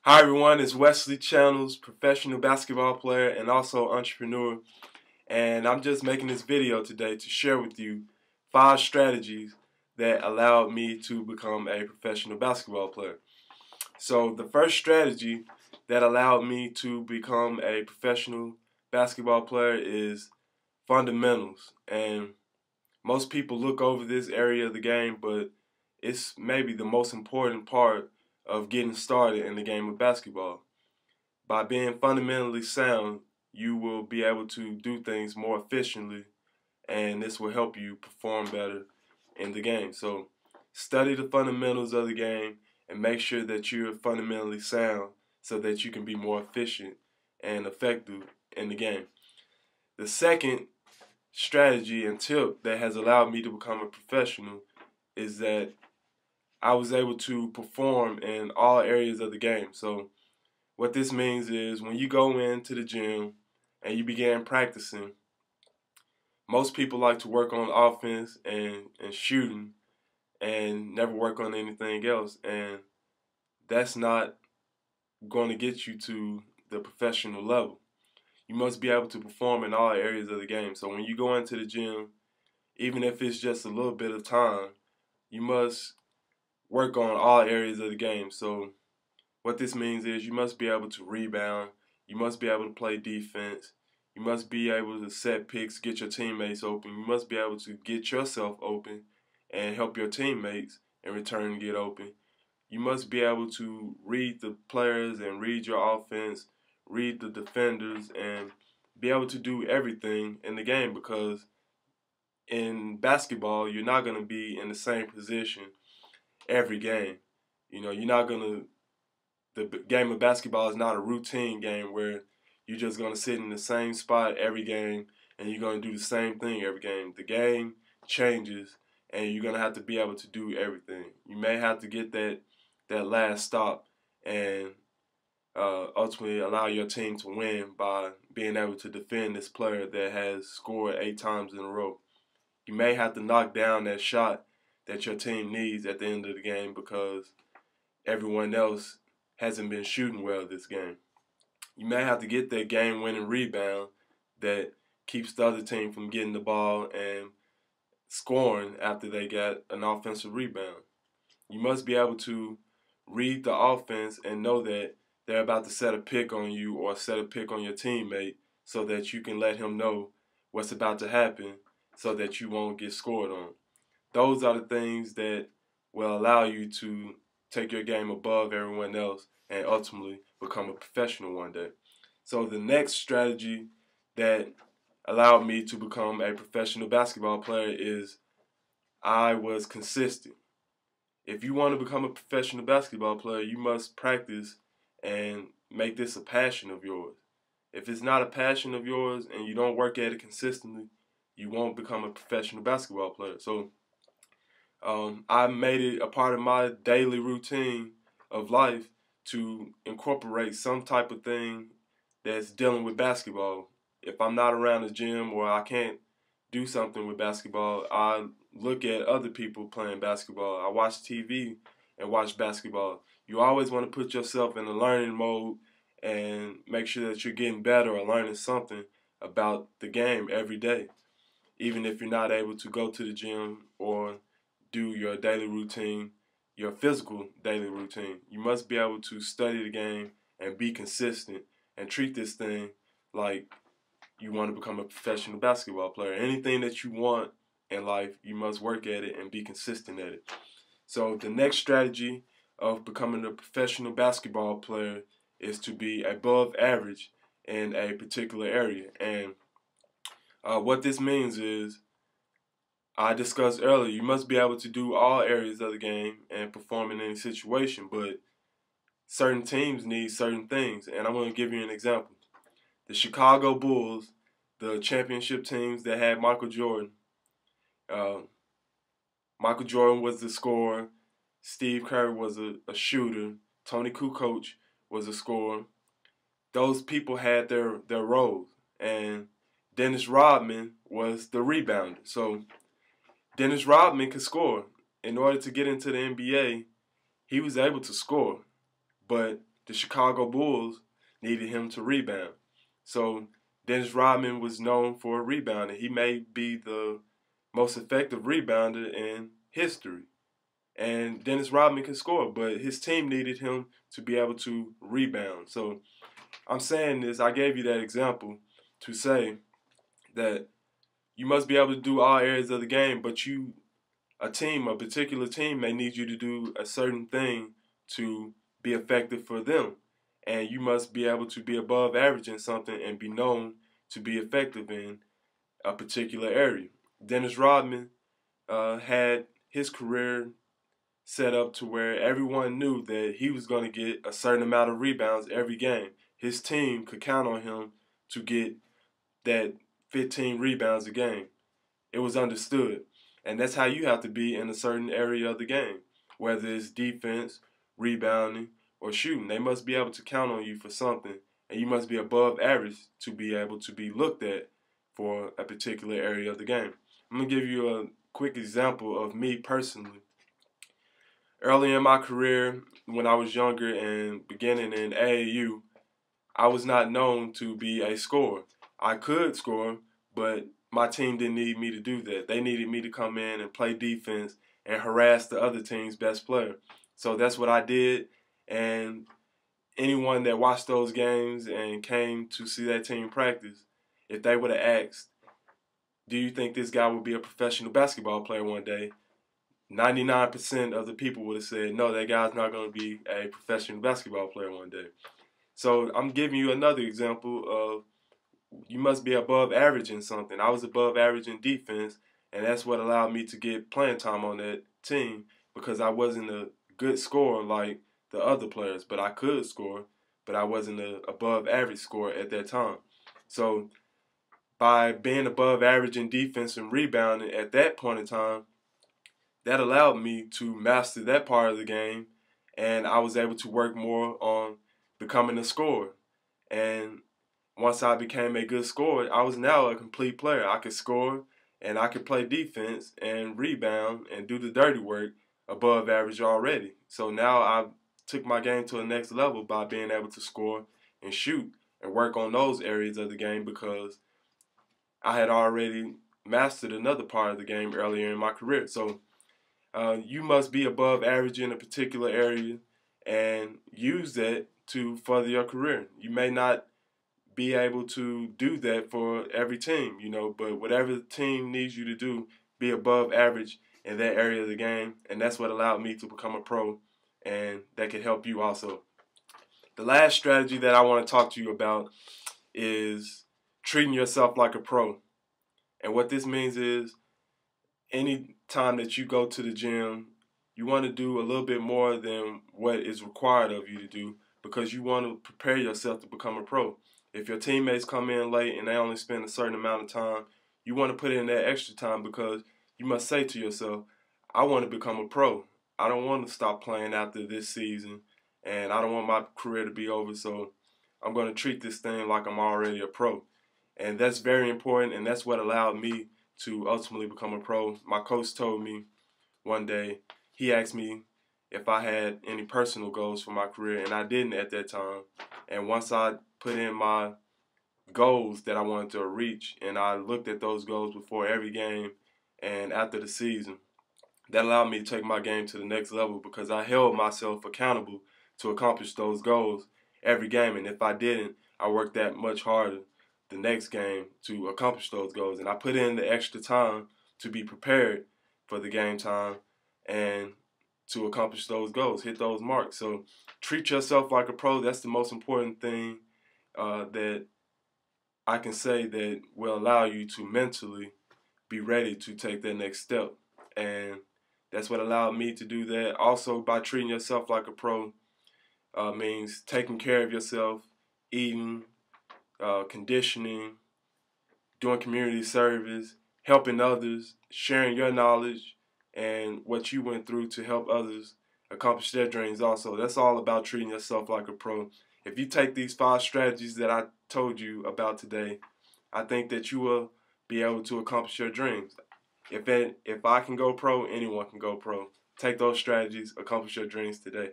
Hi everyone, it's Wesley Channels, professional basketball player and also entrepreneur. And I'm just making this video today to share with you 5 strategies that allowed me to become a professional basketball player. So the first strategy that allowed me to become a professional basketball player is fundamentals. And most people look over this area of the game, but it's maybe the most important part of getting started in the game of basketball. By being fundamentally sound, you will be able to do things more efficiently, and this will help you perform better in the game. So study the fundamentals of the game and make sure that you're fundamentally sound so that you can be more efficient and effective in the game. The second strategy and tip that has allowed me to become a professional is that I was able to perform in all areas of the game. So what this means is when you go into the gym and you begin practicing, most people like to work on offense and shooting and never work on anything else. And that's not going to get you to the professional level. You must be able to perform in all areas of the game. So when you go into the gym, even if it's just a little bit of time, you must work on all areas of the game. So what this means is you must be able to rebound, you must be able to play defense, you must be able to set picks, get your teammates open, you must be able to get yourself open and help your teammates in return get open. You must be able to read the players and read your offense, read the defenders, and be able to do everything in the game, because in basketball, you're not going to be in the same position every game. You know, you're not going to the game of basketball is not a routine game where you're just going to sit in the same spot every game and you're going to do the same thing every game. The game changes and you're going to have to be able to do everything. You may have to get that last stop and ultimately allow your team to win by being able to defend this player that has scored 8 times in a row. You may have to knock down that shot that your team needs at the end of the game because everyone else hasn't been shooting well this game. You may have to get that game-winning rebound that keeps the other team from getting the ball and scoring after they got an offensive rebound. You must be able to read the offense and know that they're about to set a pick on you or set a pick on your teammate so that you can let him know what's about to happen so that you won't get scored on. Those are the things that will allow you to take your game above everyone else and ultimately become a professional one day. So the next strategy that allowed me to become a professional basketball player is I was consistent. If you want to become a professional basketball player, you must practice and make this a passion of yours. If it's not a passion of yours and you don't work at it consistently, you won't become a professional basketball player. So I made it a part of my daily routine of life to incorporate some type of thing that's dealing with basketball. If I'm not around the gym or I can't do something with basketball, I look at other people playing basketball. I watch TV and watch basketball. You always want to put yourself in a learning mode and make sure that you're getting better or learning something about the game every day, even if you're not able to go to the gym or do your daily routine, your physical daily routine. You must be able to study the game and be consistent and treat this thing like you want to become a professional basketball player. Anything that you want in life, you must work at it and be consistent at it. So the next strategy of becoming a professional basketball player is to be above average in a particular area. And what this means is, I discussed earlier, you must be able to do all areas of the game and perform in any situation, but certain teams need certain things, and I'm going to give you an example. The Chicago Bulls, the championship teams that had Michael Jordan, uh, Michael Jordan was the scorer, Steve Kerr was a shooter, Tony Kukoc was a scorer. Those people had their roles, and Dennis Rodman was the rebounder. So Dennis Rodman could score. In order to get into the NBA, he was able to score. But the Chicago Bulls needed him to rebound. So Dennis Rodman was known for rebounding. He may be the most effective rebounder in history. And Dennis Rodman can score, but his team needed him to be able to rebound. So I'm saying this, I gave you that example to say that you must be able to do all areas of the game, but a particular team may need you to do a certain thing to be effective for them. And you must be able to be above average in something and be known to be effective in a particular area. Dennis Rodman had his career set up to where everyone knew that he was going to get a certain amount of rebounds every game. His team could count on him to get that 15 rebounds a game. It was understood. And that's how you have to be in a certain area of the game, whether it's defense, rebounding, or shooting. They must be able to count on you for something, and you must be above average to be able to be looked at for a particular area of the game. I'm going to give you a quick example of me personally. Early in my career, when I was younger and beginning in AAU, I was not known to be a scorer. I could score, but my team didn't need me to do that. They needed me to come in and play defense and harass the other team's best player. So that's what I did, and anyone that watched those games and came to see that team practice, if they would have asked, do you think this guy will be a professional basketball player one day? 99% of the people would have said, no, that guy's not going to be a professional basketball player one day. So I'm giving you another example of you must be above average in something. I was above average in defense, and that's what allowed me to get playing time on that team because I wasn't a good scorer like the other players, but I could score, but I wasn't an above average scorer at that time. So by being above average in defense and rebounding at that point in time, that allowed me to master that part of the game, and I was able to work more on becoming a scorer. And once I became a good scorer, I was now a complete player. I could score, and I could play defense and rebound and do the dirty work above average already. So now I took my game to the next level by being able to score and shoot and work on those areas of the game because I had already mastered another part of the game earlier in my career. So you must be above average in a particular area and use that to further your career. You may not be able to do that for every team, but whatever the team needs you to do, be above average in that area of the game, and that's what allowed me to become a pro, and that could help you also. The last strategy that I want to talk to you about is treating yourself like a pro. And what this means is any time that you go to the gym, you want to do a little bit more than what is required of you to do because you want to prepare yourself to become a pro. If your teammates come in late and they only spend a certain amount of time, you want to put in that extra time because you must say to yourself, I want to become a pro. I don't want to stop playing after this season, and I don't want my career to be over, so I'm going to treat this thing like I'm already a pro. And that's very important, and that's what allowed me to ultimately become a pro. My coach told me one day, he asked me if I had any personal goals for my career, and I didn't at that time. And once I put in my goals that I wanted to reach, and I looked at those goals before every game and after the season, that allowed me to take my game to the next level because I held myself accountable to accomplish those goals every game. And if I didn't, I worked that much harder the next game to accomplish those goals. And I put in the extra time to be prepared for the game time and to accomplish those goals, hit those marks. So treat yourself like a pro. That's the most important thing that I can say that will allow you to mentally be ready to take that next step. And that's what allowed me to do that. Also, by treating yourself like a pro means taking care of yourself, eating, conditioning, doing community service, helping others, sharing your knowledge and what you went through to help others accomplish their dreams also. That's all about treating yourself like a pro. If you take these 5 strategies that I told you about today, I think that you will be able to accomplish your dreams. If I can go pro, anyone can go pro. Take those strategies, accomplish your dreams today.